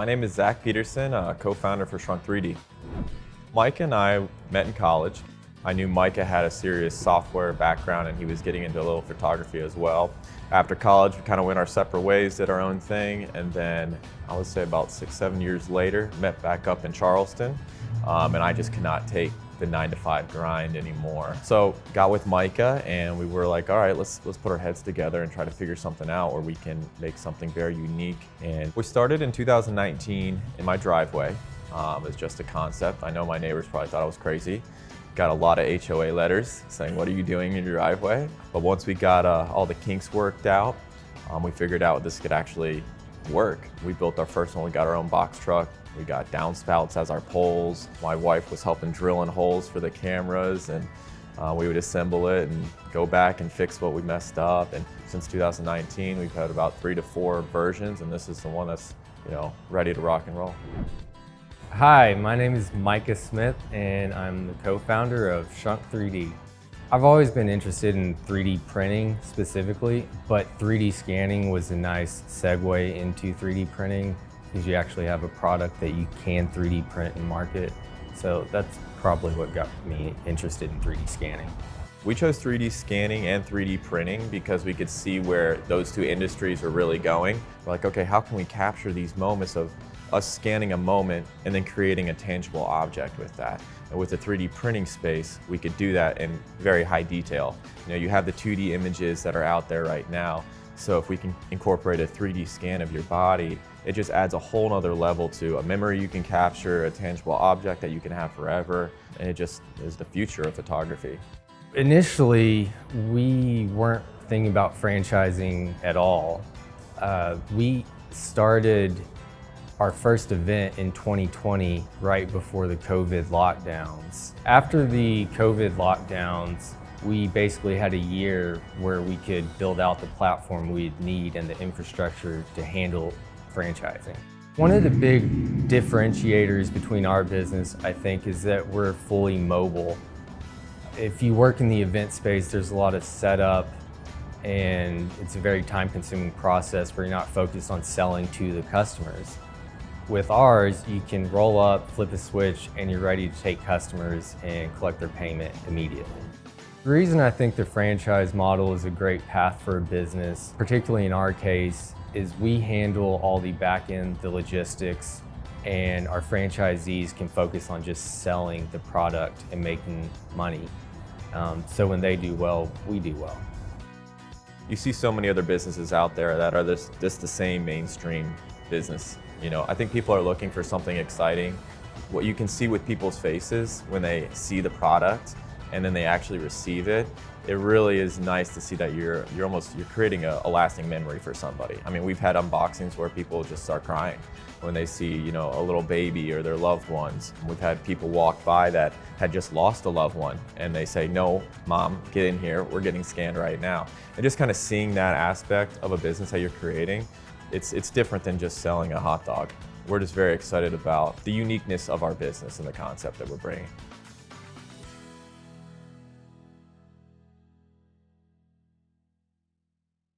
My name is Zach Peterson, co-founder for Shrunk 3D. Mike and I met in college. I knew Micah had a serious software background and he was getting into a little photography as well. After college, we kind of went our separate ways, did our own thing, and then I would say about 6-7 years later, met back up in Charleston, and I just could not take the 9-to-5 grind anymore. So got with Micah and we were like, all right, let's put our heads together and try to figure something out where we can make something very unique. And we started in 2019 in my driveway. It was just a concept. I know my neighbors probably thought I was crazy. Got a lot of HOA letters saying, what are you doing in your driveway? But once we got all the kinks worked out, we figured out this could actually work. We built our first one. We got our own box truck. We got downspouts as our poles. My wife was helping drilling holes for the cameras, and we would assemble it and go back and fix what we messed up. And since 2019, we've had about 3 to 4 versions, and this is the one that's, ready to rock and roll. Hi, my name is Micah Smith, and I'm the co-founder of Shrunk 3D. I've always been interested in 3D printing specifically, but 3D scanning was a nice segue into 3D printing because you actually have a product that you can 3D print and market. So that's probably what got me interested in 3D scanning. We chose 3D scanning and 3D printing because we could see where those two industries were really going. We're like, okay, how can we capture these moments of us scanning a moment and then creating a tangible object with that? And with the 3D printing space, we could do that in very high detail. You have the 2D images that are out there right now. So if we can incorporate a 3D scan of your body, it just adds a whole nother level to a memory you can capture, a tangible object that you can have forever, and it just is the future of photography. Initially, we weren't thinking about franchising at all. We started our first event in 2020, right before the COVID lockdowns. After the COVID lockdowns, we basically had a year where we could build out the platform we'd need and the infrastructure to handle franchising. One of the big differentiators between our business, I think, is that we're fully mobile. If you work in the event space, there's a lot of setup and it's a very time-consuming process where you're not focused on selling to the customers. With ours, you can roll up, flip a switch, and you're ready to take customers and collect their payment immediately. The reason I think the franchise model is a great path for a business, particularly in our case, is we handle all the back end, the logistics, and our franchisees can focus on just selling the product and making money. So when they do well, we do well. You see so many other businesses out there that are just the same mainstream business. I think people are looking for something exciting. What you can see with people's faces when they see the product and then they actually receive it, it really is nice to see that you're creating a lasting memory for somebody. I mean, we've had unboxings where people just start crying when they see, a little baby or their loved ones. We've had people walk by that had just lost a loved one and they say, no, mom, get in here, we're getting scanned right now. And just kind of seeing that aspect of a business that you're creating, it's different than just selling a hot dog. We're just very excited about the uniqueness of our business and the concept that we're bringing.